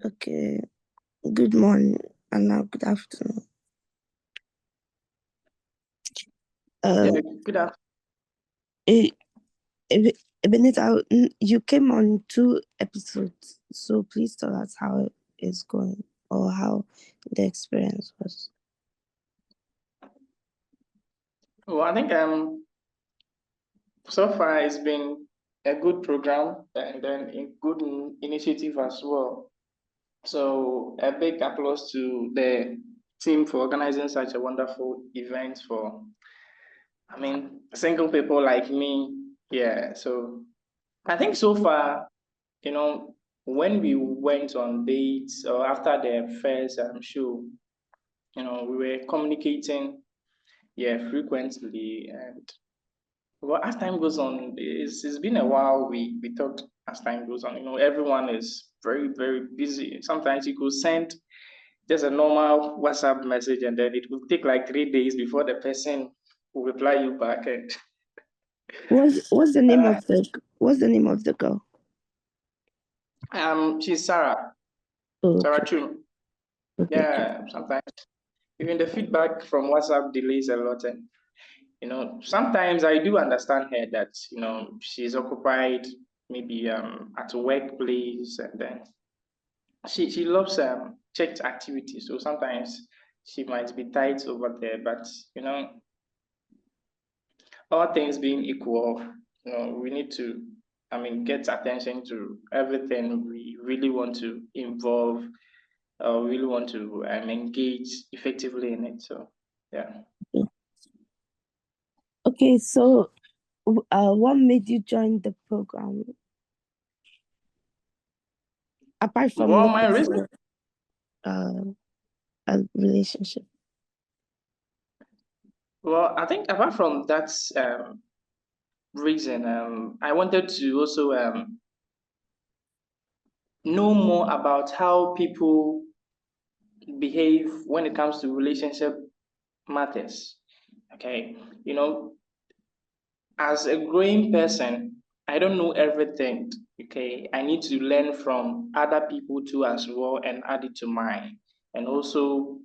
Okay. Good morning and now good afternoon. Yeah, Uh, good afternoon. Benita, you came on 2 episodes, so please tell us how it's going or how the experience was. Well, I think so far it's been a good program and then a good initiative as well. So a big applause to the team for organizing such a wonderful event for, single people like me. Yeah, so I think so far, when we went on dates or after the first show, we were communicating, yeah, frequently. And well, as time goes on, it's been a while we talked as time goes on. Everyone is very, very busy. Sometimes you could send just a normal WhatsApp message and then it will take like 3 days before the person will reply you back. And What's the name uh, of the girl? she's Sarah. Oh, Sarah okay. Chum. Okay. Yeah, sometimes even the feedback from WhatsApp delays a lot. And sometimes I do understand her that she's occupied maybe at a workplace, and then she loves church activities, so sometimes she might be tight over there. But all things being equal, we need to, get attention to everything we really want to involve, really want to engage effectively in it. So yeah. Okay, so what made you join the program apart from Well, my looking reason, for a relationship? well, I think apart from that reason, I wanted to also know more about how people behave when it comes to relationship matters. Okay, you know, as a growing person, I don't know everything. Okay, I need to learn from other people too as well and add it to mine, and also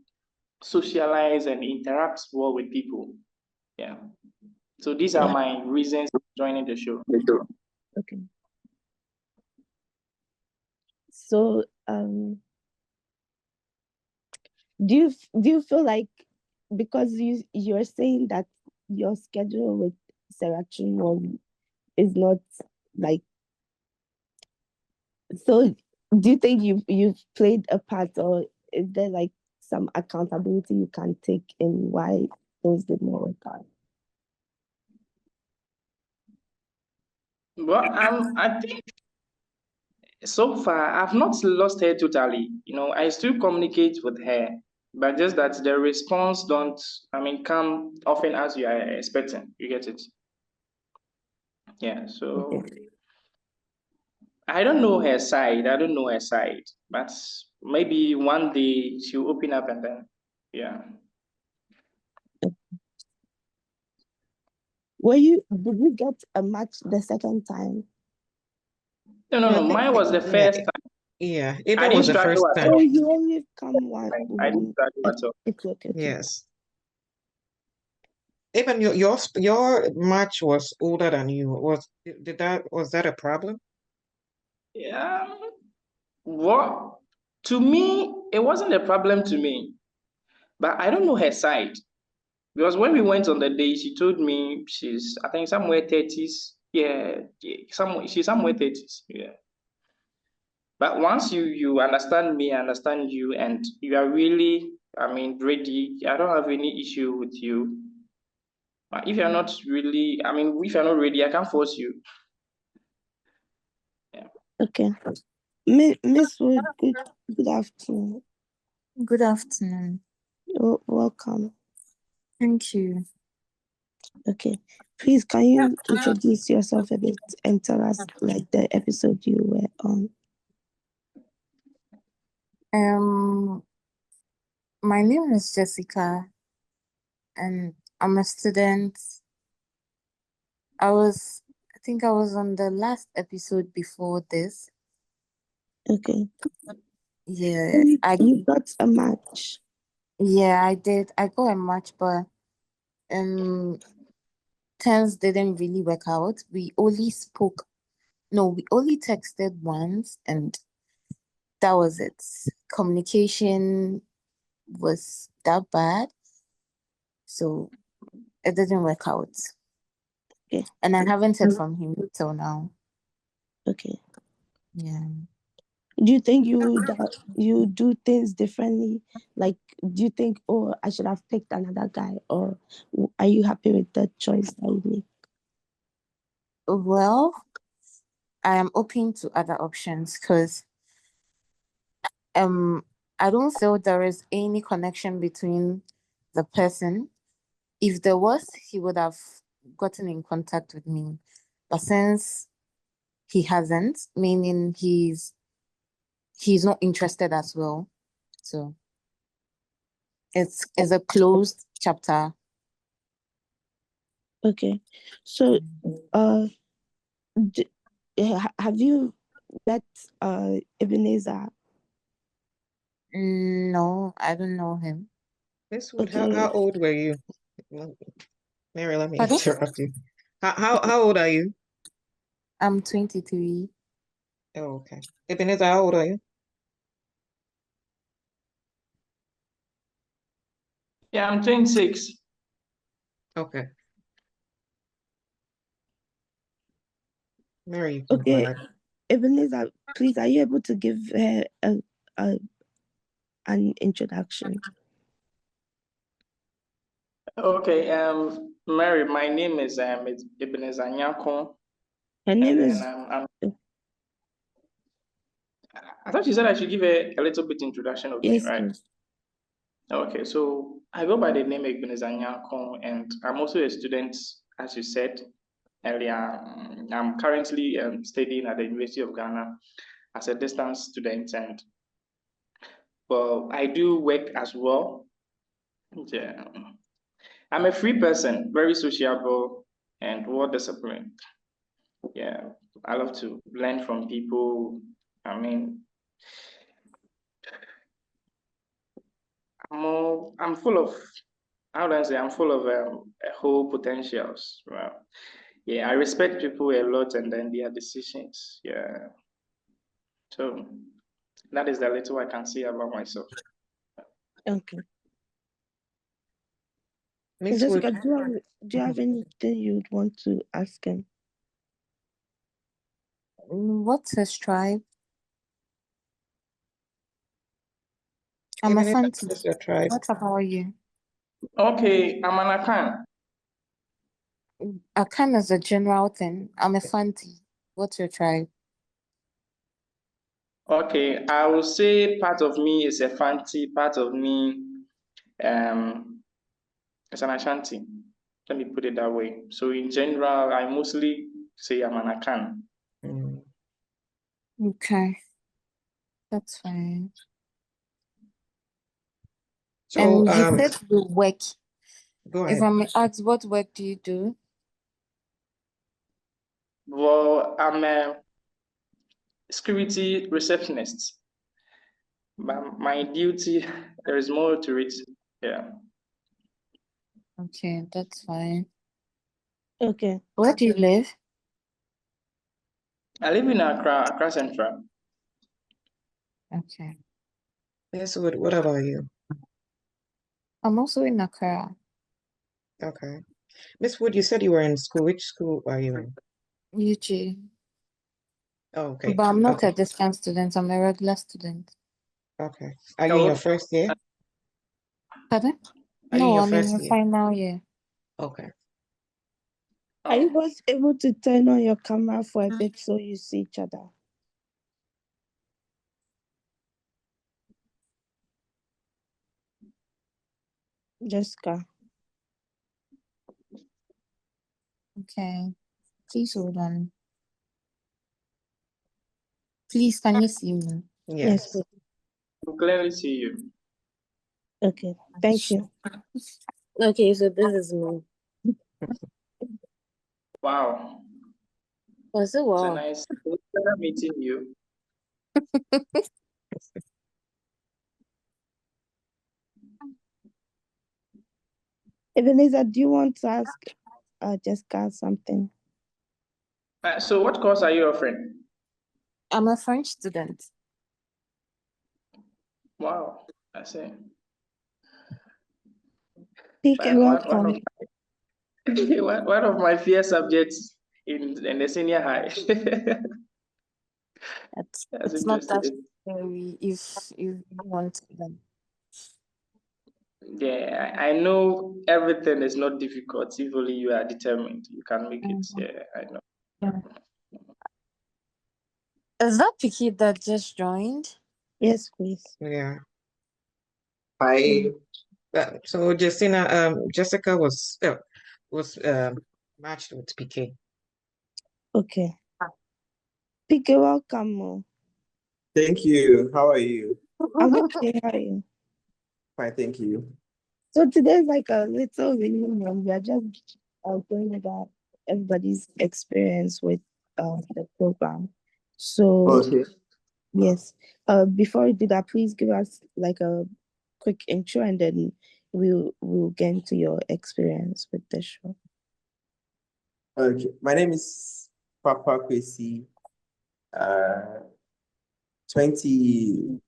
socialize and interact well with people. Yeah. So these are Yeah. my reasons for joining the show. Okay. So do you feel like because you're saying that your schedule with Sarah Chinwon is not like, so do you think you've played a part, or is there like some accountability you can take in why things did not work out? Well, I think so far I've not lost her totally. I still communicate with her, but just that the response don't, come often as you are expecting. You get it? Yeah. So Okay. I don't know her side. I don't know her side, but maybe one day she'll open up and then, yeah. Did you get a match the second time? No, no, No, no. Mine was the yeah, first time. yeah. I Even didn't was the struggle first at time. all. Oh, you only come one. I didn't struggle at all. It's okay. Yes. Even your match was older than you. Was that a problem? Yeah. What to me, it wasn't a problem to me, but I don't know her side because when we went on the day, she told me she's, I think, somewhere 30s. Yeah, yeah, she's somewhere 30s. Yeah. But once you understand me, I understand you, and you are really, ready. I don't have any issue with you. But if you're not really, if you're not ready, I can't force you. Yeah. Okay. Miss Wood, good afternoon. Good afternoon. Welcome. Thank you. Okay. Please, can you introduce yourself a bit and tell us like the episode you were on? My name is Jessica, and I'm a student. I think I was on the last episode before this. Okay. Yeah, You got a match. I did. I got a match, but um things didn't really work out. We only spoke. No, we only texted once, and that was it. Communication was that bad, so it didn't work out. Okay. And I haven't heard from him till now. Okay. Yeah. Do you think you do things differently? Like, do you think, oh, I should have picked another guy, or are you happy with the choice that you made? Well, I am open to other options because I don't feel there is any connection between the person. If there was, he would have gotten in contact with me. But since he hasn't, meaning he's not interested as well. So it's a closed chapter. Okay. So, uh, have you met Ebenezer? No, I don't know him. Miss Wood, Okay. how old were you? Mary, let me Pardon? interrupt you. How old are you? I'm 23. Oh, okay. Ebenezer, how old are you? Yeah, I'm 26. Okay. Mary, you can go Okay. ahead. Ebenezer, please, are you able to give her a an introduction? Okay, Mary, my name is it's Ebenezer Nyako, Her and name then is. I thought you said I should give a little bit introduction of me, Yes, right? please. Okay, so I go by the name Ebenezer Nyako, and I'm also a student, as you said earlier. I'm currently studying at the University of Ghana as a distance student, and well, I do work as well. Yeah. I'm a free person, very sociable and well disciplined. Yeah, I love to learn from people. I mean, I'm full of, how do I say, I'm full of a whole potentials. Well, yeah, I respect people a lot and then their decisions. Yeah, so that is the little I can say about myself. Okay. Miss Wood, Jessica, do you have anything you'd want to ask him? What's his tribe? I'm a Ebenezer, Fanti. what's your tribe? What about you? Okay, I'm an Akan. Akan is a general thing. I'm a Fanti. What's your tribe? Okay, I will say part of me is a Fanti, part of me is an Ashanti. Let me put it that way. So in general, I mostly say I'm an Akan. Mm. Okay, that's fine. So, And you said you work. go If ahead. I may ask, what work do you do? Well, I'm a security receptionist. But my duty, there is more to it. Yeah. Okay, that's fine. Okay. Where do you live? I live in Accra Central. Okay. Miss Wood, what about you? I'm also in Accra. Okay. Miss Wood, you said you were in school. Which school are you in? UG. Oh, okay. But I'm not Okay. a distance student, I'm a regular student. Okay. Are you in your Okay. first year? Pardon? Are you in No, your I'm in first my year? final year. Okay. Are you both able to turn on your camera for a bit so you see each other? Jessica. Okay. Please hold on. Please, can you see me? Yes, Yes. please. I can clearly see you. Okay. Thank you. Okay, so this is me. Wow. Was it It's a wow? nice pleasure meeting you. Ebenezer, do you want to ask Jessica something? So what course are you offering? I'm a French student. Wow, I see. PK, One of welcome. one of my fear subjects in the senior high. That's It's not that interesting. scary if you want to then. Yeah, I know everything is not difficult. If only you are determined, you can make it. Mhm. Yeah, I know. Yeah. Is that Piki that just joined? Yes, please. Yeah. Mm. So Jessica was matched with PK. Okay. PK, welcome. Thank you. How are you? I'm okay. How are you? Fine, thank you. So today's like a little reunion. We are just going about everybody's experience with the program. So Okay. yes, before we do that, please give us like a quick intro, and then we'll get into your experience with the show. Okay. My name is Papa Kwesi. 20,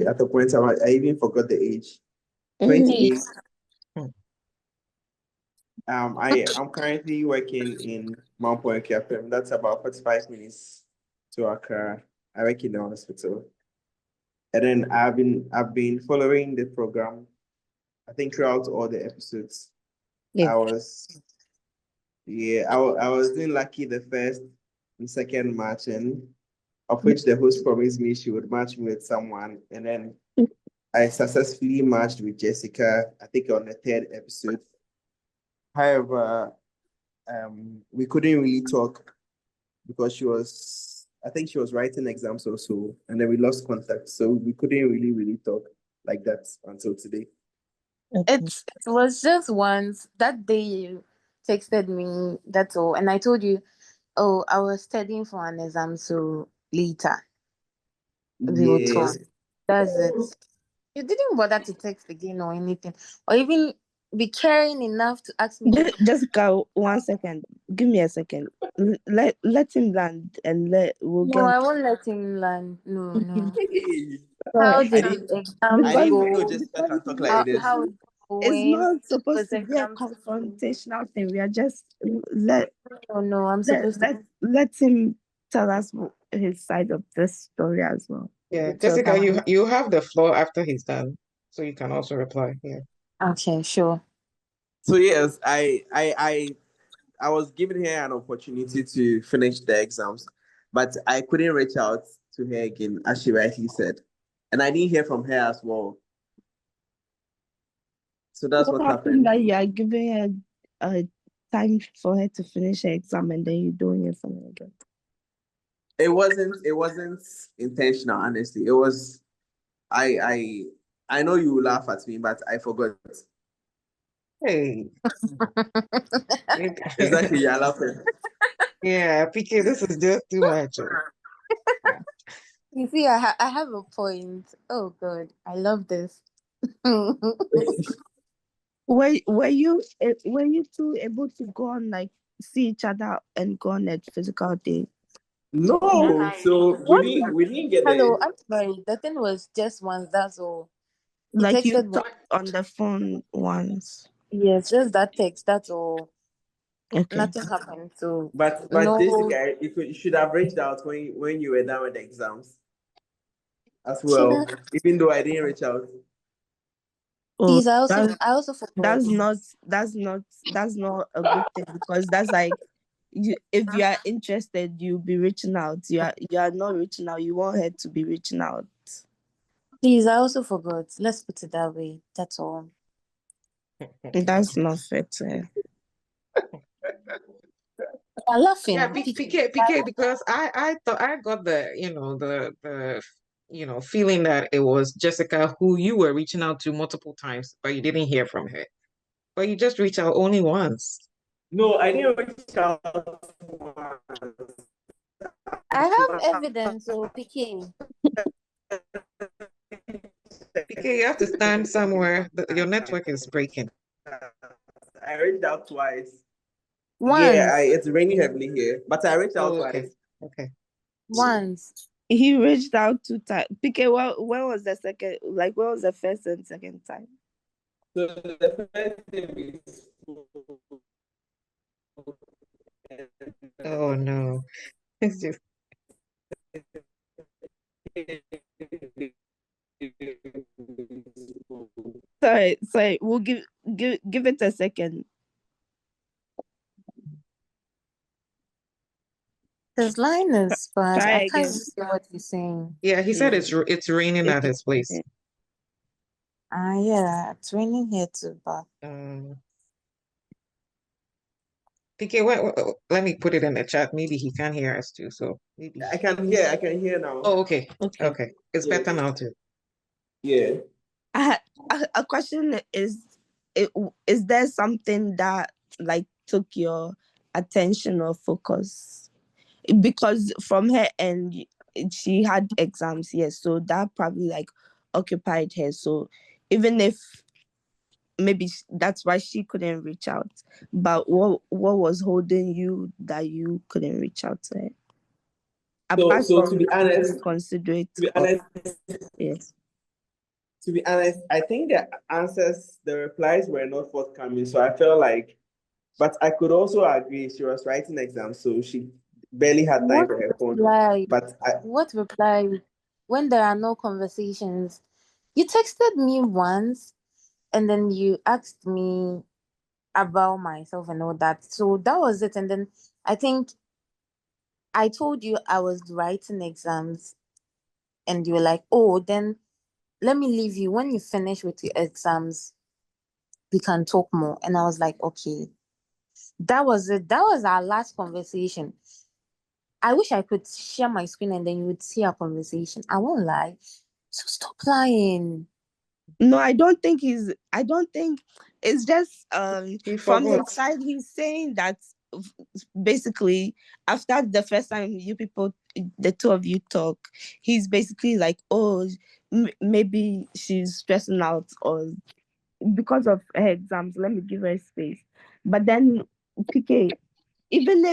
at the point I even forgot the age. Mm, 28. Hmm. I'm currently working in Mount Point KFM. That's about 45 minutes to Accra. I work in the hospital. And then I've been following the program, I think throughout all the episodes. yeah. I was I was doing lucky the first and second match, and of which the host promised me she would match me with someone, and then I successfully matched with Jessica, I think on the third episode. However, we couldn't really talk because I think she was writing exams also, and then we lost contact, so we couldn't really talk like that until today. Okay. It was just once that day you texted me, that's all. And I told you, oh, I was studying for an exam, so later we will talk. Yes. That's it. You didn't bother to text again or anything, or even be caring enough to ask me. Jessica, 1 second. Give me a second. Let him land, and we'll No, get. I won't let him land. No, no. How Sorry, I did didn't the exams I because didn't know go? Jessica because can talk like this. How it's it's going? not supposed Was to be a exams? confrontational thing. We are just let Oh no, I'm let supposed to. let him tell us his side of this story as well. Yeah, So Jessica, you have the floor after he's done, so you can also reply. Yeah. Okay, sure. So yes, I was giving her an opportunity to finish the exams, but I couldn't reach out to her again, as she rightly said. And I didn't hear from her as well. So that's what what happened happened. that you are giving her a time for her to finish her exam, and then you're doing it something again. It wasn't intentional, honestly. It was I know you will laugh at me, but I forgot. Hey. Exactly, you're laughing. Yeah, PK, this is just too much. Yeah. You see, I have a point. Oh God, I love this. Were you two able to go on like see each other and go on a physical date? No, so we What? didn't get Hello, the I'm sorry. The thing was just once. That's all. He Like you texted once. talked on the phone once. Yes, just that text. That's all. Okay. Nothing happened. So but no. Jessica, you should have reached out when you were done with the exams as Should well, even though I didn't reach out. Oh, Please, I also forgot. that's not a good thing, because that's like, you, if you are interested, you'll be reaching out. You are not reaching out. You want her to be reaching out. Please, I also forgot. Let's put it that way. That's all. That's not fair to her. You're Yeah, laughing. PK, because I thought I got the feeling that it was Jessica who you were reaching out to multiple times, but you didn't hear from her. But you just reached out only once. No, I didn't reach out once. I have evidence. So, PK. PK, you have to stand somewhere. Your network is breaking. I reached out twice. Once. It's raining heavily here, but I reached out okay. twice. Okay. Once. He reached out 2 times. PK, when was the second? Like, when was the first and second time? So the first thing we spoke, Oh no. It's just Sorry. We'll give it a second. His line is bad. Try I can't again. see what he's saying. yeah, he said Yeah. it's raining at his place. Yeah, it's raining here too, but PK, let me put it in the chat. Maybe he can hear us too. So maybe. I can hear now. Oh, okay. Okay. Okay. It's Yeah. better now too. Yeah. A question is there something that like took your attention or focus? Because from her end, she had exams, yes, so that probably like occupied her. So even if maybe that's why she couldn't reach out, but what was holding you that you couldn't reach out to her? Apart So from to be honest, considerate yes. to be honest, I think the replies were not forthcoming. So I felt like, but I could also agree she was writing exams, so she barely had time for her phone. What reply when there are no conversations? You texted me once and then you asked me about myself and all that. So that was it. And then I think I told you I was writing exams and you were like, oh, then let me leave you. When you finish with your exams, we can talk more. And I was like, okay. That was it. That was our last conversation. I wish I could share my screen and then you would see our conversation. I won't lie. So stop lying. No, I don't think it's just He from his forgot. side he's saying that basically after the first time the two of you talk, he's basically like, oh, maybe she's stressing out or because of her exams, let me give her space. But then PK, even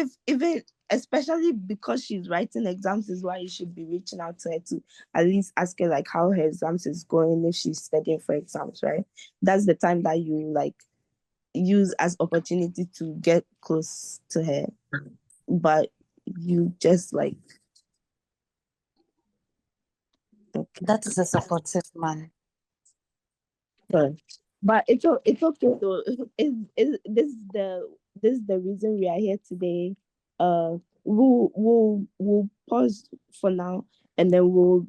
especially because she's writing exams is why you should be reaching out to her to at least ask her like how her exams is going if she's studying for exams, right? That's the time that you like use as opportunity to get close to her. But you just like okay. That is a supportive man. But it's okay though. This is the reason we are here today. We'll pause for now, and then we'll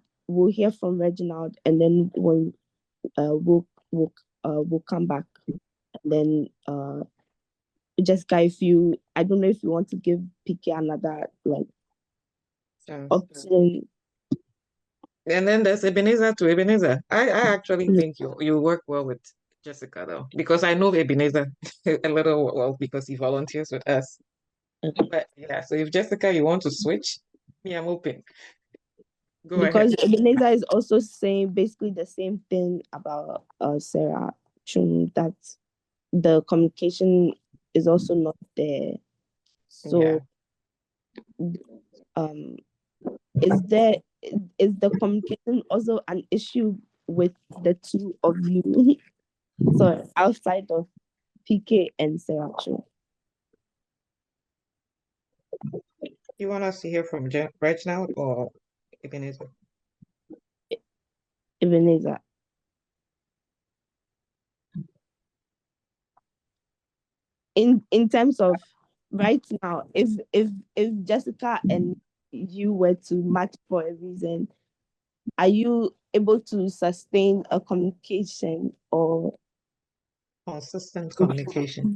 hear from Reginald, and then we'll come back, and then Jessica, if you I don't know if you want to give PK another like option. And then there's Ebenezer to Ebenezer. I actually think you work well with Jessica though, because I know Ebenezer a little well because he volunteers with us. But yeah, so if Jessica, you want to switch, me, I'm open. Go Because ahead. Ebenezer is also saying basically the same thing about Sarah Chum, that the communication is also not there. So is the communication also an issue with the two of you? So outside of PK and Sarah Chum. You want us to hear from Reginald or Ebenezer? Ebenezer. In terms of right now, if Jessica and you were to match for a reason, are you able to sustain a communication or consistent communication?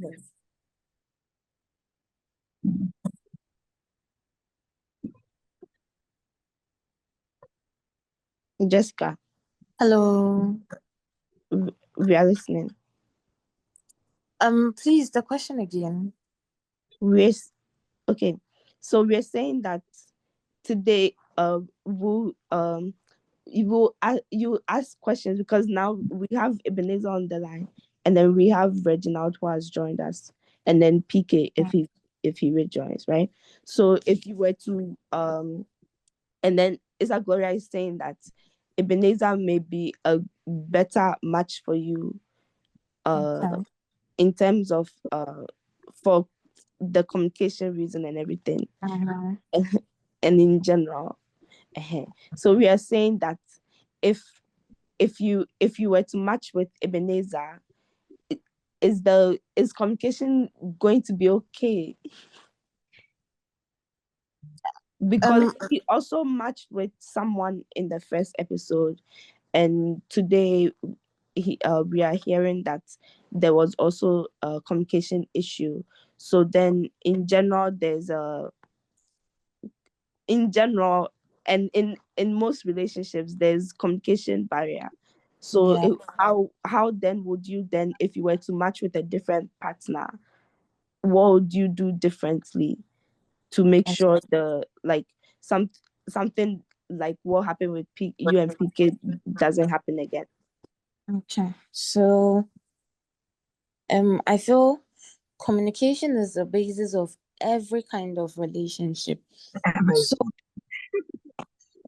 Jessica? Hello. We are listening. Please, the question again. Okay, so we're saying that today you ask questions because now we have Ebenezer on the line, and then we have Reginald who has joined us, and then PK if he rejoins, right? So if you were to and then Isa Gloria is saying that Ebenezer may be a better match for you Okay. in terms of for the communication reason and everything, and in general. So we are saying that if you were to match with Ebenezer, is communication going to be okay? Because he also matched with someone in the first episode, and today we are hearing that there was also a communication issue. So then in general and in most relationships there's communication barrier. So Yeah. how then would you then, if you were to match with a different partner, what would you do differently to make sure something like what happened with you and PK doesn't happen again? Okay. So I feel communication is the basis of every kind of relationship. So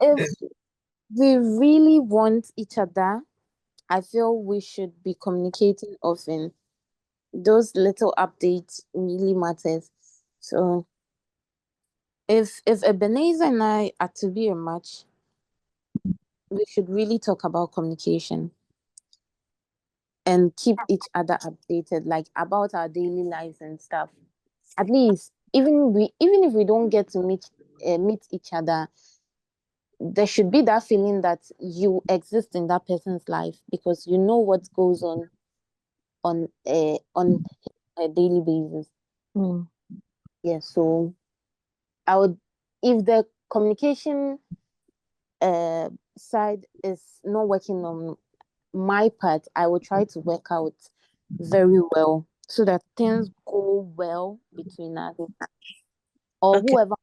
if we really want each other, I feel we should be communicating often. Those little updates really matters. So if Ebenezer and I are to be a match, we should really talk about communication and keep each other updated, like about our daily lives and stuff. At least, even if we don't get to meet each other, there should be that feeling that you exist in that person's life because you know what goes on a daily basis. Yeah, so I would, if the communication side is not working on my part, I will try to work out very well so that things go well between us or Okay. whoever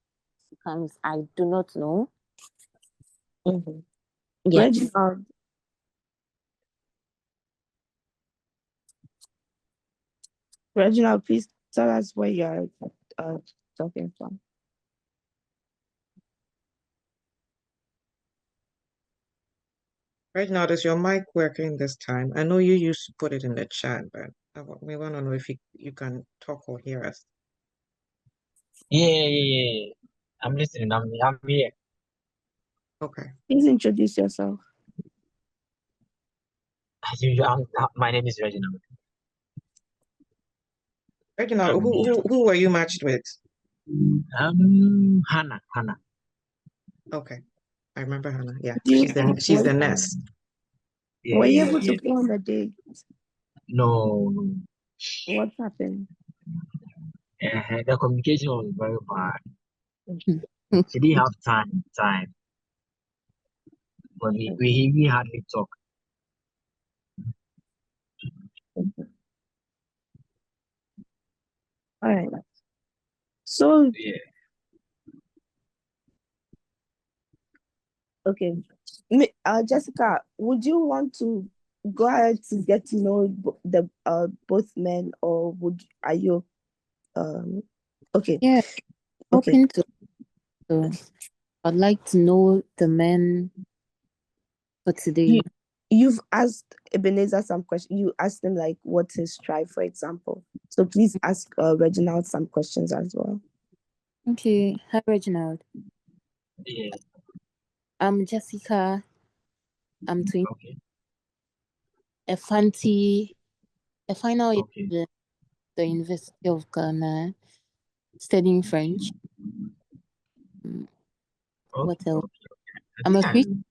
comes. I do not know. Yes. Reginald, please tell us where you're talking from. Right now, is your mic working this time? I know you used to put it in the chat, but we want to know if you can talk or hear us. Yeah. I'm listening. I'm here. Okay. Please introduce yourself. As usual, my name is Reginald. Reginald, who were you matched with? Hannah. Okay, I remember Hannah. Yeah, she's the nest. Were you able Yeah. to go on the date? No. What happened? The communication was very bad. She didn't have time. But we hardly talk. All right. So Yeah. okay, Jessica, would you want to go ahead to get to know the both men, or are you okay? Yeah, Okay. open to. So I'd like to know the men for today. You've asked Ebenezer some questions. You asked him like what's his tribe, for example. So please ask Reginald some questions as well. Okay, hi Reginald. Yeah. I'm Jessica. I'm Okay. a final year Okay. student at the University of Ghana, studying French. What else? I'm a Christian.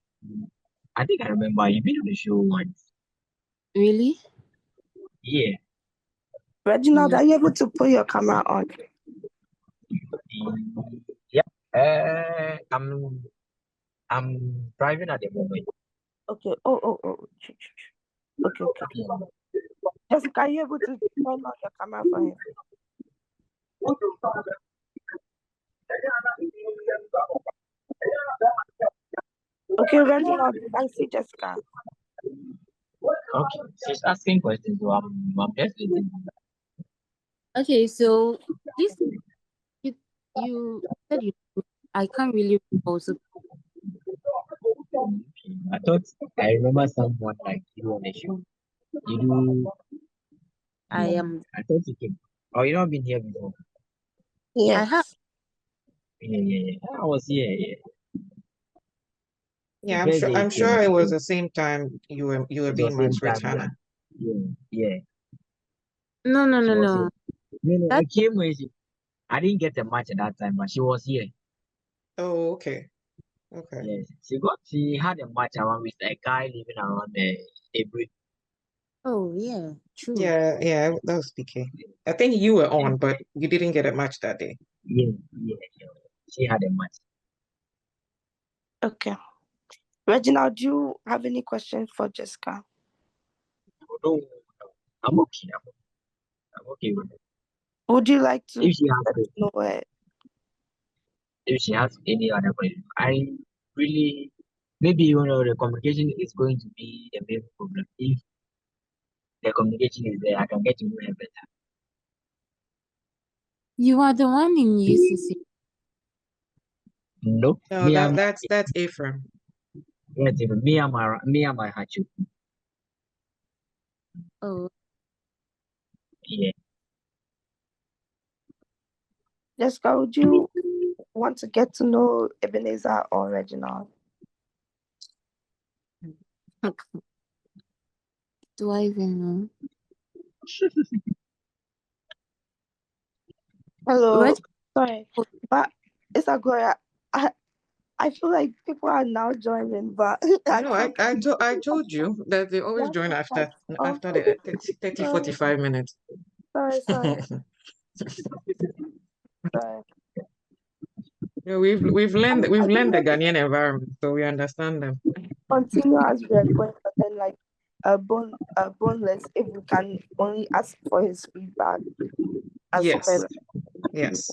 I think I remember you been on the show once. Really? Yeah. Reginald, are you able to put your camera on? Yeah. I'm driving at the moment. Okay. Oh. Okay. Jessica, are you able to turn on your camera for him? Okay, Reginald, I see Jessica. Okay, she's asking questions, so I'm just listening. Okay, so this you said you I can't really also I thought I remember someone like you on the show. You do. I am I thought you came. Oh, you not been here before. I have Yes. Yeah. I was here. Yeah. The Yeah, I'm first sure. day you I'm came, sure I it was think the same time you were it was being same matched with time. Yeah. Hannah. Yeah. no She was here. no. No. I That came when she. I didn't get a match at that time, but she was here. Oh, okay. Okay. Yes. She had a match around with a guy living around a brick. oh yeah, true. Yeah, that was PK. I think you were on, but you didn't get a match that day. Yeah. She had a match. Okay. Reginald, do you have any questions for Jessica? No, I'm okay. I'm okay with it. Would you like to If she has get to know it? if she has any other question, I really maybe the communication is going to be the main problem. If the communication is there, I can get to know her better. You are the one in UCC. No, No, that's Ephraim. me and my Hachu. Oh, Yeah. Jessica, would you want to get to know Ebenezer or Reginald? do I even know? Hello. Reg Sorry. But it's a Gloria. I feel like people are now joining, but I No, can't. I told you that they always join after Oh, the 30, sorry, 45 minutes. sorry. Yeah, we've learned the Ghanaian environment, so we understand them. Continue as we are going, but then like boneless. If we can only ask for his feedback as Yes, well. yes.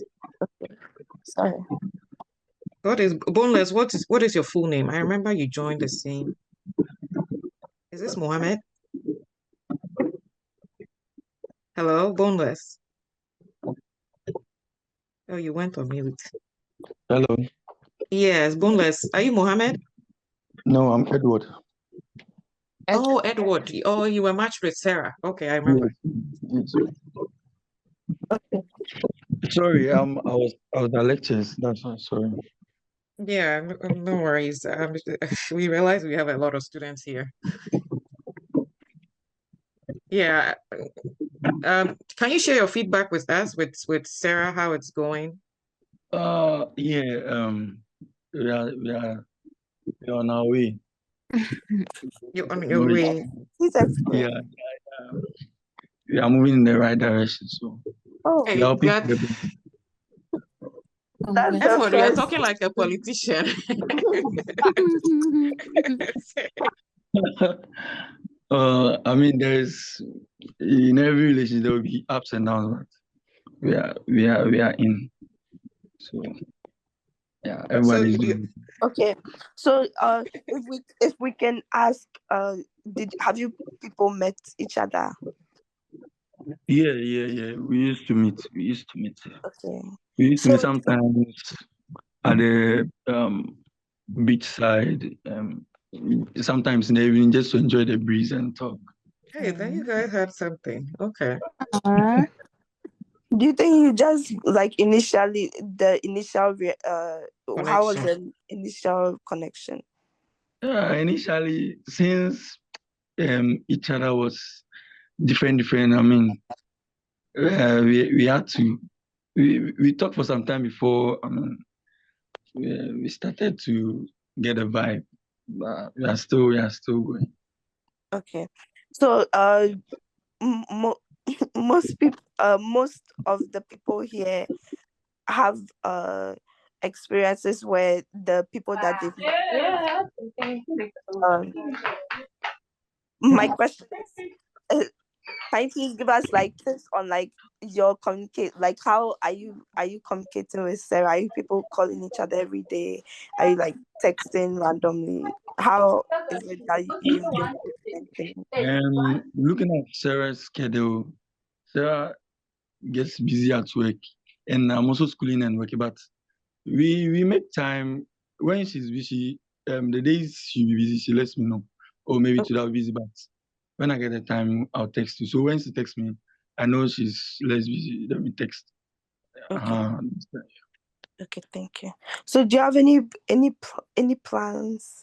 Sorry. What is Boneless? What is your full name? I remember you joined the same. Is this Mohammed? Hello, Boneless. Oh, you went on mute. Hello. Yes, Boneless. Are you Mohammed? No, I'm Edward. Oh, Edward. Oh, you were matched with Sarah. Okay, I remember. Yes. Okay. Sorry, I was at lectures. That's why. Sorry. Yeah, no worries. We realize we have a lot of students here. Yeah. Can you share your feedback with us, with Sarah, how it's going? Yeah. We are on our way. You're on your way. Please explain. Yeah. We are moving in the right direction. So Oh, we Hey, are hoping God. for the best. that's the Edward, you're first. talking like a politician. I mean, there's in every relationship there will be ups and downs. But we are in. So yeah, So everybody's doing. Okay. So if we can ask, have you people met each other? Yeah. We used to meet. Okay. We used to So meet sometimes at the beach side. Sometimes in the evening just to enjoy the breeze and talk. hey, then you guys had something. Okay. do you think you just like initially the initial how was Connection. the initial connection? Initially, since each other was different. I mean, we had to we talked for some time before. We started to get a vibe, but we are still going. Okay. So most people most of the people here have experiences where the people that they've met, my question is Can you please give us like tips on like your communicate, like how are you communicating with Sarah? Are you people calling each other every day? Are you like texting randomly? How is it that you've been maintaining? Looking at Sarah's schedule, Sarah gets busy at work, and I'm also schooling and working. But we make time when she's busy. The days she'll be busy, she lets me know. Or maybe today I'll be busy, but when I get the time, I'll text you. So when she texts me, I know she's less busy. Let me text. Okay. Okay, thank you. So do you have any plans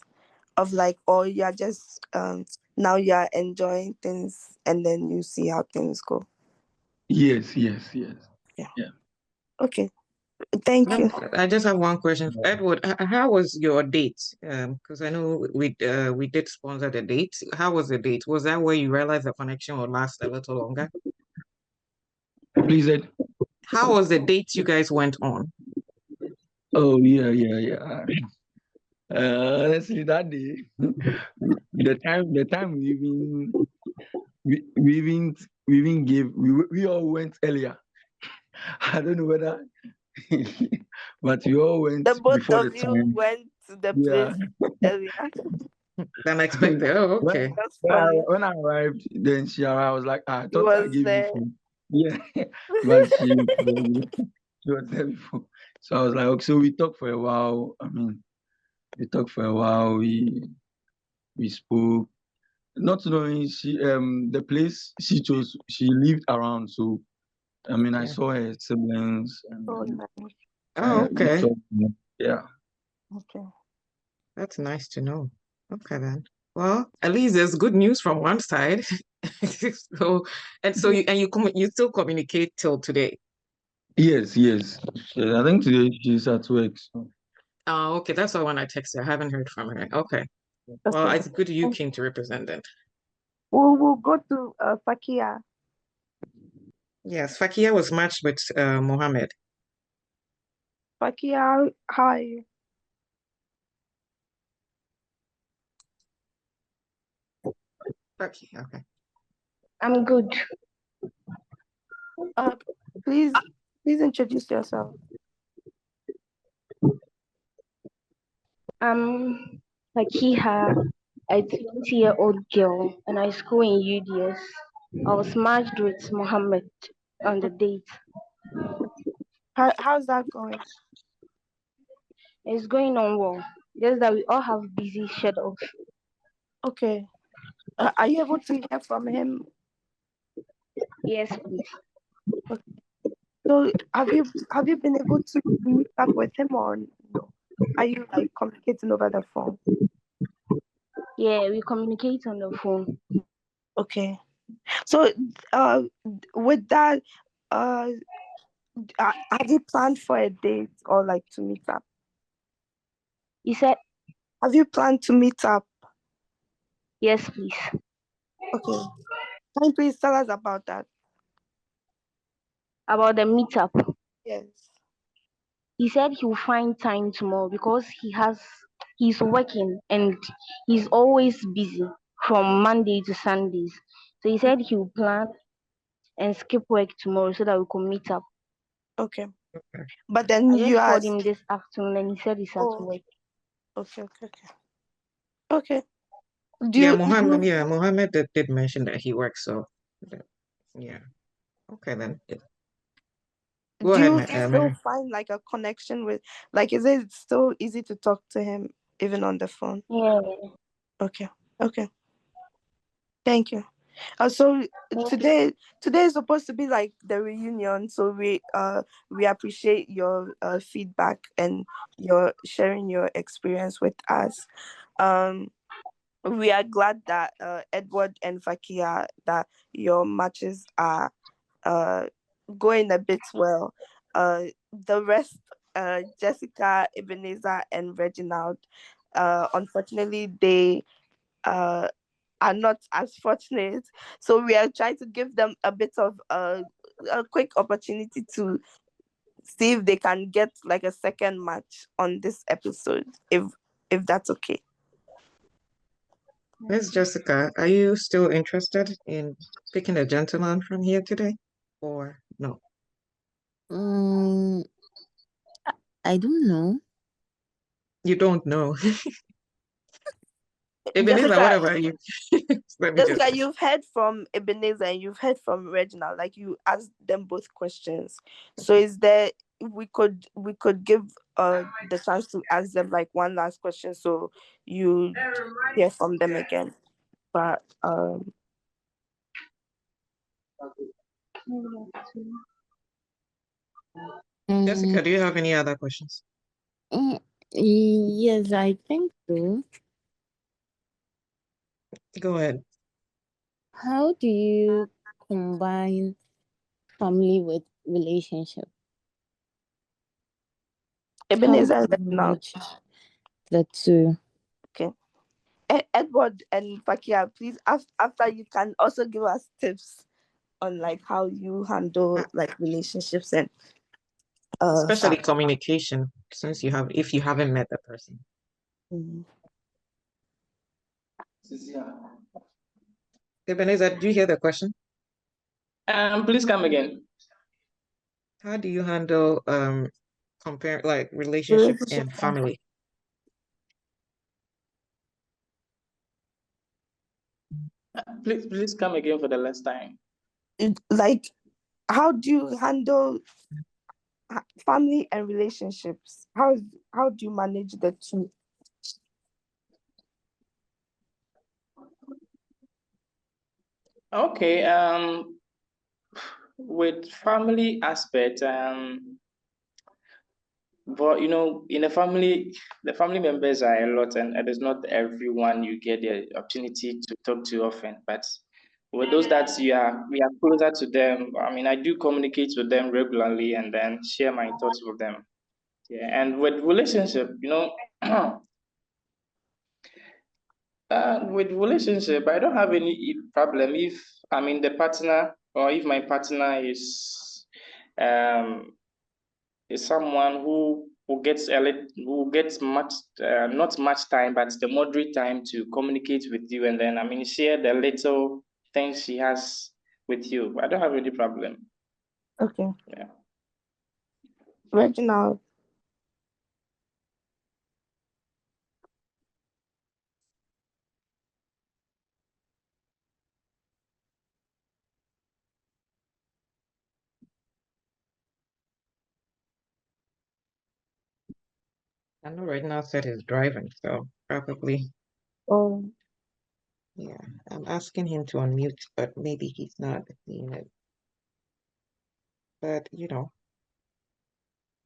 of like, or you're just now you're enjoying things and then you see how things go? Yes. Yeah. Yeah. Okay. Thank you. I just have one question. Edward, how was your date? Because I know we did sponsor the date. How was the date? Was that where you realized the connection would last a little longer? Please, Ed. How was the date you guys went on? Oh yeah. Honestly, that day, the time we even gave we all went earlier. I don't know whether, but we all went The both before the of you time. went to the Yeah. place earlier. Unexpected. Oh, okay. That's funny. When I arrived, then she arrived. I was like, I He thought I was gave you there. food. Yeah, but she was there before. So I was like, okay. So we talked for a while. We talked for a while. We spoke. Not knowing the place she chose, she lived around. So I Okay. saw her siblings Oh, and nice. Oh, we okay. talked. Yeah. Okay. That's nice to know. Okay then. Well, at least there's good news from one side. So you still communicate till today. Yes. I think today she's at work. So. Oh, okay. That's why when I text her, I haven't heard from her. Okay. Well, Okay. it's good you came to represent them. We'll go to Fakia. Yes, Fakia was matched with Mohammed. Fakia, how are you? Okay, okay. I'm good. Please introduce yourself. I'm Fakiha, a 20-year-old girl, and I school in UDS. I was matched with Mohammed on the date. How's that going? It's going on well. Just that we all have busy schedules. Okay. Are you able to hear from him? Yes, please. Okay. So have you been able to meet up with him or no? Are you like communicating over the phone? Yeah, we communicate on the phone. Okay. So with that, have you planned for a date or like to meet up? You said Have you planned to meet up? yes, please. Okay. Can you please tell us about that? About the meetup. Yes. He said he'll find time tomorrow because he's working and he's always busy from Monday to Sundays. So he said he'll plan and skip work tomorrow so that we can meet up. Okay. But then I you just are called him this afternoon and he said he's at work. Okay. Okay. Mohammed did mention that he works, so yeah. Okay then. Go do ahead, you still Mary. find like a connection with, like, is it still easy to talk to him even on the phone? Yeah. Okay. Thank you. So today is supposed to be like the reunion. So we appreciate your feedback and your sharing your experience with us. We are glad that Edward and Fakia, that your matches are going a bit well. The rest, Jessica, Ebenezer, and Reginald, unfortunately, they are not as fortunate. So we are trying to give them a bit of a quick opportunity to see if they can get like a second match on this episode, if that's okay. Miss Jessica, are you still interested in picking a gentleman from here today? Or no? Mm, I don't know. You don't know. Ebenezer, Jessica, what about you? Let me just Jessica, you've heard from Ebenezer and you've heard from Reginald. Like you asked them both questions. So is there we could give the chance to ask them like one last question so you hear from them again. But Jessica, Mm, do you have any other questions? mm, yes, I think so. Go ahead. How do you combine family with relationship? How do Ebenezer and you Reginald. manage the two? Okay. Edward and Fakia, please after you can also give us tips on like how you handle Uh, like relationships and Especially stuff. communication, since if you haven't met the person. Mhm. Ebenezer, did you hear the question? Please come again. How do you handle compare like relationship Relationship and family? Please come again for the last time. like how do you handle family and relationships? How do you manage the two? Okay. With family aspect, but in a family, the family members are a lot, and it is not everyone you get the opportunity to talk to often. But with those that we are closer to them. I mean, I do communicate with them regularly, and then share my thoughts with them. Yeah, and with relationship, with relationship, I don't have any problem if I mean the partner or if my partner um is someone who gets much not much time but the moderate time to communicate with you, and then I mean share the little things she has with you. I don't have any problem. Okay. Yeah. Reginald. I know right now said he's driving, so probably Oh, yeah. I'm asking him to unmute, but maybe he's not seeing it. But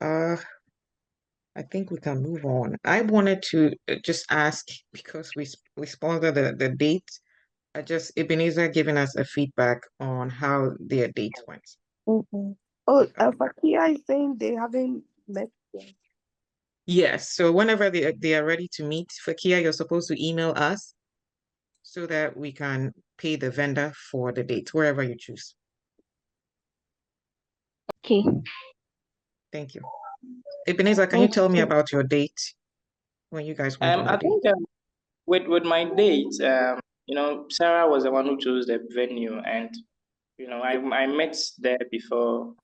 uh I think we can move on. I wanted to just ask because we sponsored the date. Ebenezer giving us a feedback on how their date went. mm-hmm. Oh, Fakia is saying they haven't met yet. Yes, so whenever they are ready to meet, Fakia, you're supposed to email us so that we can pay the vendor for the date, wherever you choose. Okay. Thank you. Ebenezer, can you tell me about your date when you guys went on I the date? think with my date, Sarah was the one who chose the venue, and I met there before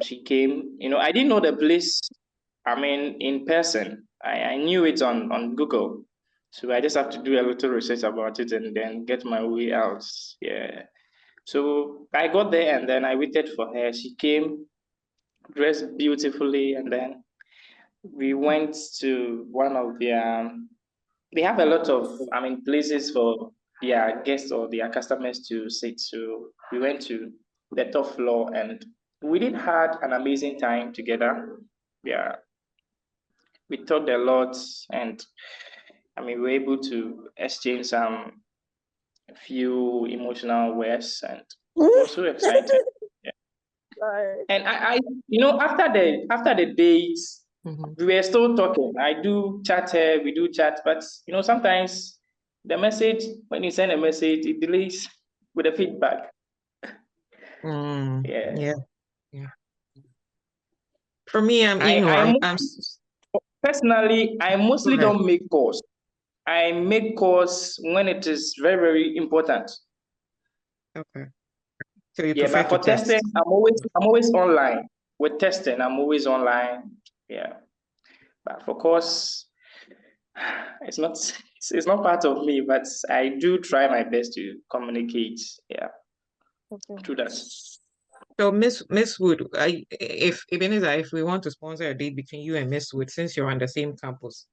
she came. I didn't know the place. I mean, in person, I knew it on Google, so I just have to do a little research about it and then get my way out. Yeah. So I got there and then I waited for her. She came dressed beautifully, and then we went to one of their. They have a lot of, I mean, places for their guests or their customers to sit. So we went to the top floor and we did had an amazing time together. Yeah, we talked a lot, and I mean, we were able to exchange some few emotional words, and it was so exciting. Yeah. Sorry. And after the dates, Mhm. we were still talking. I do chat her, we do chat, but sometimes the message, when you send a message, it delays with the feedback. Yeah. Yeah, yeah. For me, I I'm personally, I go mostly ahead. don't make calls. I make calls when it is very, very important. Okay. So you Yeah, prefer but to for testing, test? I'm always online. With testing, I'm always online. Yeah. But for course, it's not it's not part of me, but I do try my best to communicate. Yeah, Okay. through that. So Miss Wood, if Ebenezer, if we want to sponsor a date between you and Miss Wood, since you're on the same campus,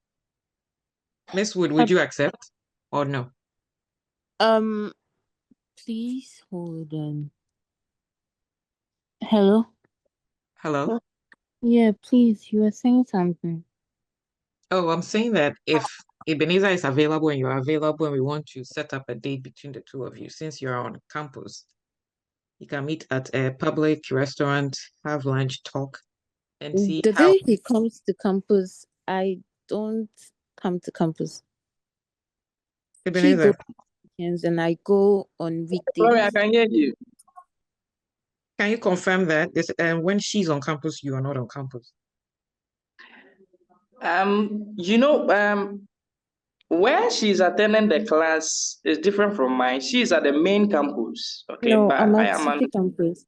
Miss Wood, would you accept or no? Please hold on. Hello? Hello? Yeah, please, you were saying something. Oh, I'm saying that if Ebenezer is available and you're available and we want to set up a date between the two of you, since you're on campus, you can meet at a public restaurant, have lunch, talk, and see The how day he comes to campus, I don't come to campus. He goes Ebenezer. weekends and I go on Sorry, I weekdays. can hear you. Can you confirm that this when she's on campus, you are not on campus? You know, where she's attending the class is different from mine. She's at the main campus, okay, No, I'm but I at am on City campus.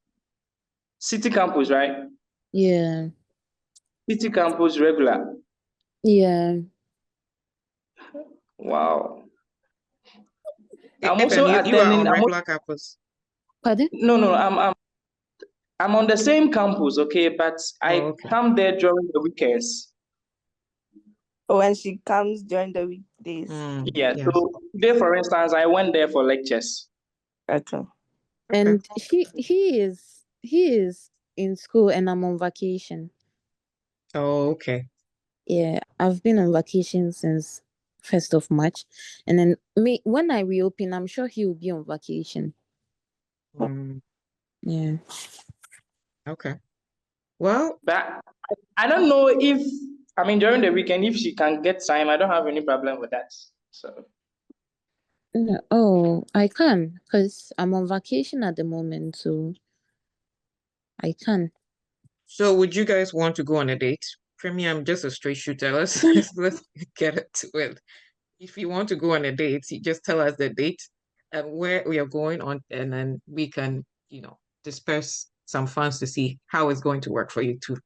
city campus, right? Yeah, City campus regular. yeah. Wow. I'm Eben, also you are attending. on regular campus. Pardon? No. I'm on the same campus, okay, but Oh, I okay. come there during the weekends. When she comes during the weekdays. Yeah. Yes. So today, for instance, I went there for lectures. Okay. Okay. And he is in school and I'm on vacation. Oh, okay. Yeah, I've been on vacation since 1st of March. And then when I reopen, I'm sure he will be on vacation. Mm, Yeah. okay. Well, But I don't know if, I mean, during the weekend, if she can get time, I don't have any problem with that. So, No, oh, I can because I'm on vacation at the moment, so I can. so would you guys want to go on a date? Premier, I'm just a straight shooter. Let's get it to it. If you want to go on a date, you just tell us the date and where we are going on, and then we can, disperse some funds to see how it's going to work for you too.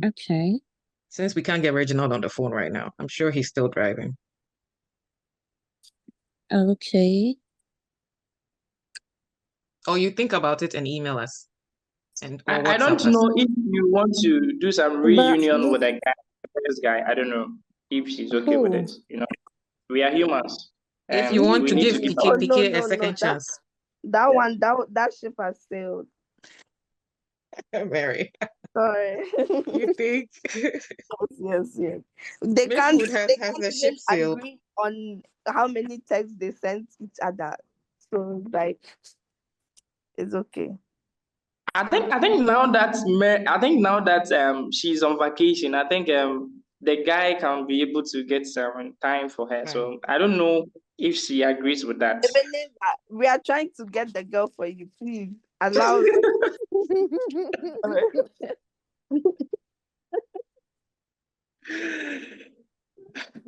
Okay. Since we can't get Reginald on the phone right now, I'm sure he's still driving. Okay. Or you think about it and email us or I WhatsApp don't us. know if you want to do some But reunion with a guy, this guy. I don't know if she's okay with who? it. We are humans, If you and want we to need to give give No, back. no, PK a no, no. second chance, That one, that ship has sailed. Mary, Sorry. you think Yes. They Miss can't Wood they has can't the even ship sailed? agree on how many texts they sent each other. So like it's okay. I think now that she's on vacation, I think the guy can be able to get some time for her. Fine. So I don't know if she agrees with that. Ebenezer, we are trying to get the girl for you. Please allow.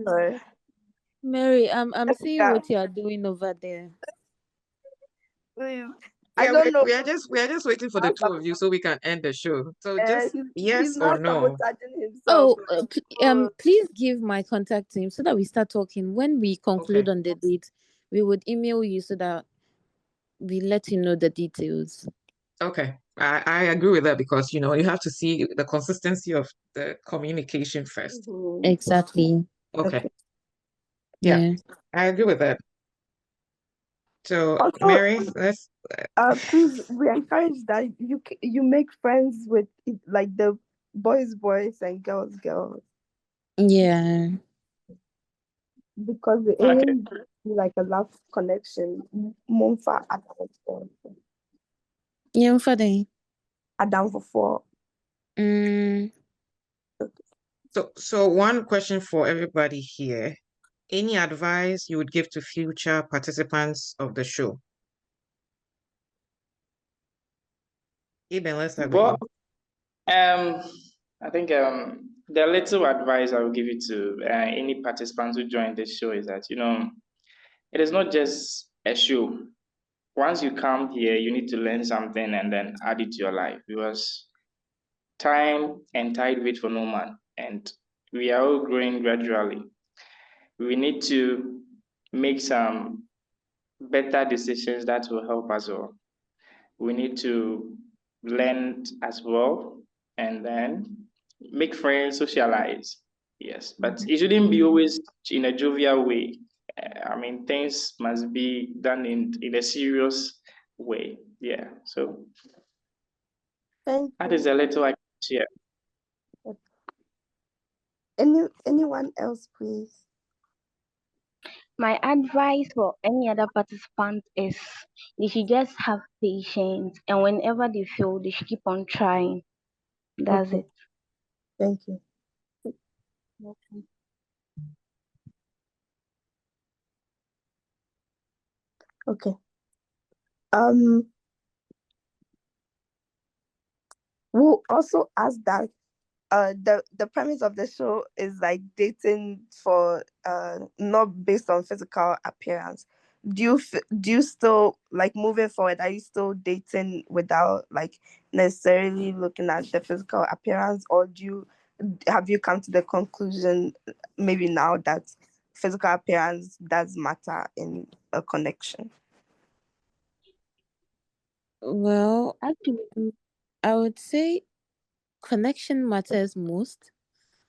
Sorry. Mary, I'm seeing Yeah, what you are doing over there. please. I Yeah, don't know. we are just waiting for the two of you so we can end the show. So just He's yes or not no. sabotaging himself. Oh, So, please give my contact to him so that we start talking. When we conclude Okay. on the date, we would email you so that we let you know the details. Okay. I agree with that because you have to see the consistency of the communication first. Exactly. Okay. Yeah. Yeah, I agree with that. So also, Mary, let's please, we encourage that you make friends with like the boys and girls. Yeah. Because the Okay. aim is like a love connection. Monfa Yeah, Father. Adam for 4. so one question for everybody here. Any advice you would give to future participants of the show? Eben, let's start with Well, you. I think The little advice I will give you to any participants who join this show is that, it is not just a show. Once you come here, you need to learn something and then add it to your life, because time and tide wait for no man, and we are all growing gradually. We need to make some better decisions that will help us all. We need to learn as well, and then make friends, socialize. Yes, but it shouldn't be always in a jovial way. I mean, things must be done in a serious way. Yeah, so Thank that you. is a little I can share. Anyone else, please? My advice for any other participant is they should just have patience, and whenever they fail, they should keep on trying. That's Okay, it. thank you. Okay. We'll also ask that the premise of the show is like dating for not based on physical appearance. Do you still, like, moving forward, are you still dating without like necessarily looking at the physical appearance, or have you come to the conclusion maybe now that physical appearance does matter in a connection? Well, Actually, I would say connection matters most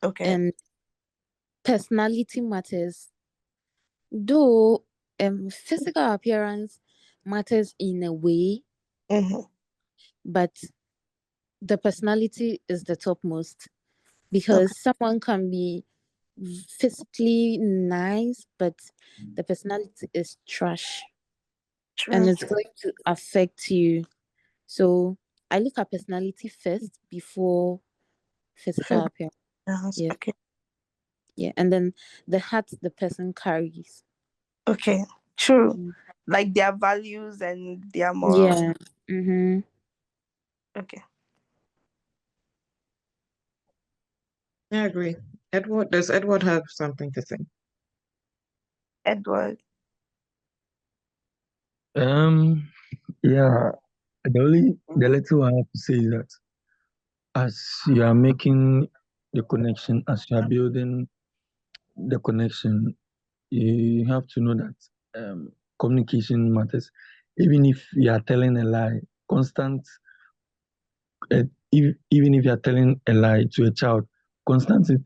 Okay. and personality matters. Though physical appearance matters in a way, Mm-hmm. but the personality is the topmost, Okay. because someone can be physically nice, but the personality is trash and True. it's going to affect you. So I look at personality first before physical appearance. Yes. Yes. Okay. Yeah. And then the heart the person carries. Okay. True. Mm. Like their values and their morals. Yeah. Mm-hmm. Okay. I agree. Does Edward have something to say? Edward. Yeah, the little I have to say is that as you are making the connection, as you are building the connection, you have to know that communication matters. Even if you are telling a lie, constant, even if you are telling a lie to a child, constantly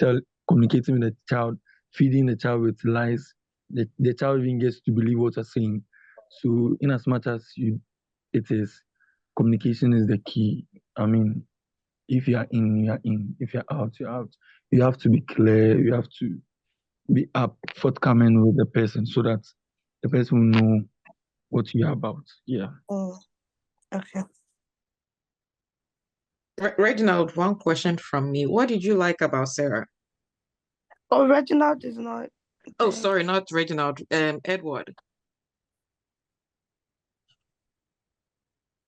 communicating with the child, feeding the child with lies, the child even gets to believe what you're saying. So, in as much as it is, communication is the key. I mean, if you are in, you are in. If you're out, you're out. You have to be clear. You have to be up, forthcoming with the person so that the person will know what you're about. Yeah. Okay. Reginald, one question from me. What did you like about Sarah? Oh, Reginald is not Oh, there. sorry, not Reginald. Edward.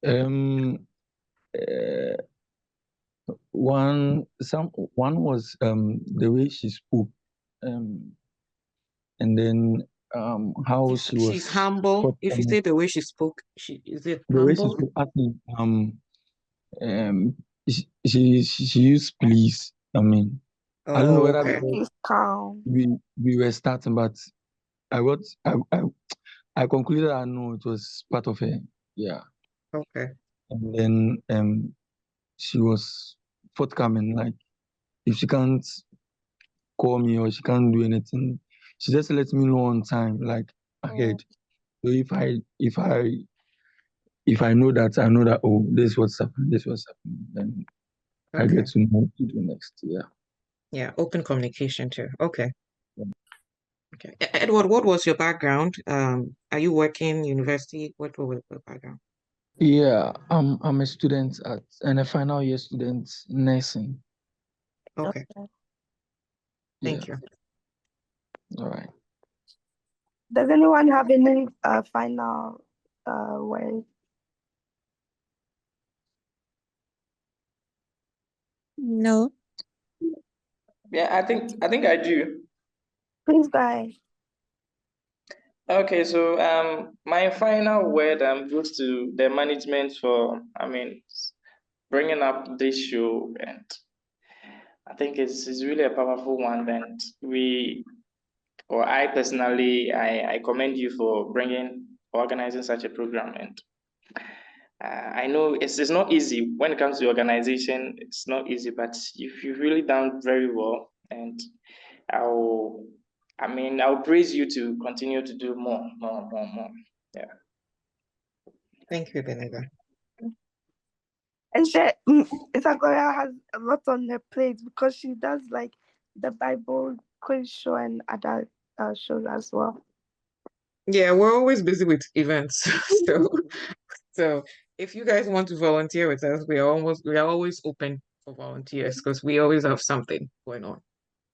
Um. Uh, one was the way she spoke, um, and then how she was She's humble. If you forthcoming. say the way she spoke, is it The way she humble? spoke, actually, um, she used please. I mean, I don't know Oh, whether okay. because He's calm. we were starting, but I got I concluded I know it was part of her. Yeah. Okay. And then she was forthcoming. Like if she can't call me or she can't do anything, she just lets me know on time, like ahead. So if I know that, I know that, oh, this is what's happening, this is what's happening, then I Okay. get to know what to do next. Yeah. Yeah, open communication too. Okay. Okay. Edward, what was your background? Are you working university? What was your background? Yeah, I'm a student and a final year student nursing. Okay. Yeah. Thank you. All right. Does anyone have any final words? No. Yeah, I think I do. Please go ahead. Okay, so my final word goes to the management for bringing up this show, and I think it's really a powerful one. And I personally, I commend you for organizing such a program. And I know it's not easy when it comes to organization. It's not easy, but you've really done very well, and I'll I'll praise you to continue to do more. Yeah. Thank you, Ebenezer. And Isagora has a lot on her plate because she does like the Bible quiz show and other shows as well. Yeah, we're always busy with events. So if you guys want to volunteer with us, we are always open for volunteers because we always have something going on.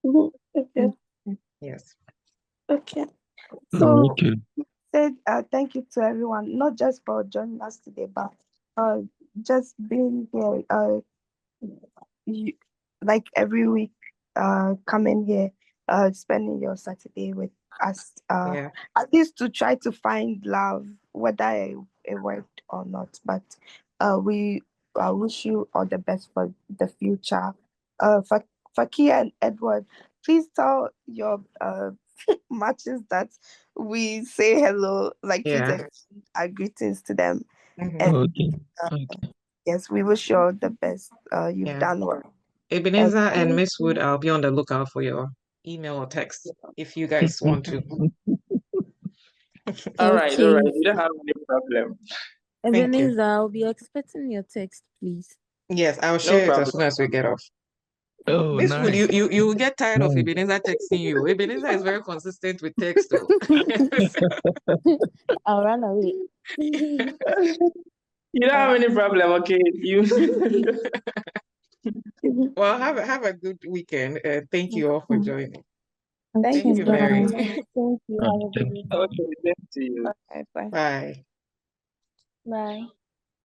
Okay. Yes. Okay. Oh, So okay. said thank you to everyone, not just for joining us today, but just being here. You, like every week, coming here, spending your Saturday with us. Yeah. At least to try to find love, whether it worked or not. But we wish you all the best for the future. For Fakia and Edward, please tell your matches that we say hello, like please Yeah. extend our greetings to them. Mhm. And Okay. uh, Okay. yes, we wish you all the best. You've Yeah. done well. Ebenezer and Miss Wood, I'll be on the lookout for your email or text if you guys want to. All right. Okay. You don't have any problem. Thank you. Ebenezer, I'll be expecting your text, please. Yes, I'll No share it as problem. soon as we get off. Oh, Miss Wood, nice. you will get tired of Nice. Ebenezer texting you. Ebenezer is very consistent with text, though. I'll run away. You don't have any problem, okay? You. Well, have a good weekend. Thank you all for joining. Thank Thank you you, so Mary. much. Thank you. Have a good Thank evening. Okay, thank you. Bye bye. Bye. Bye.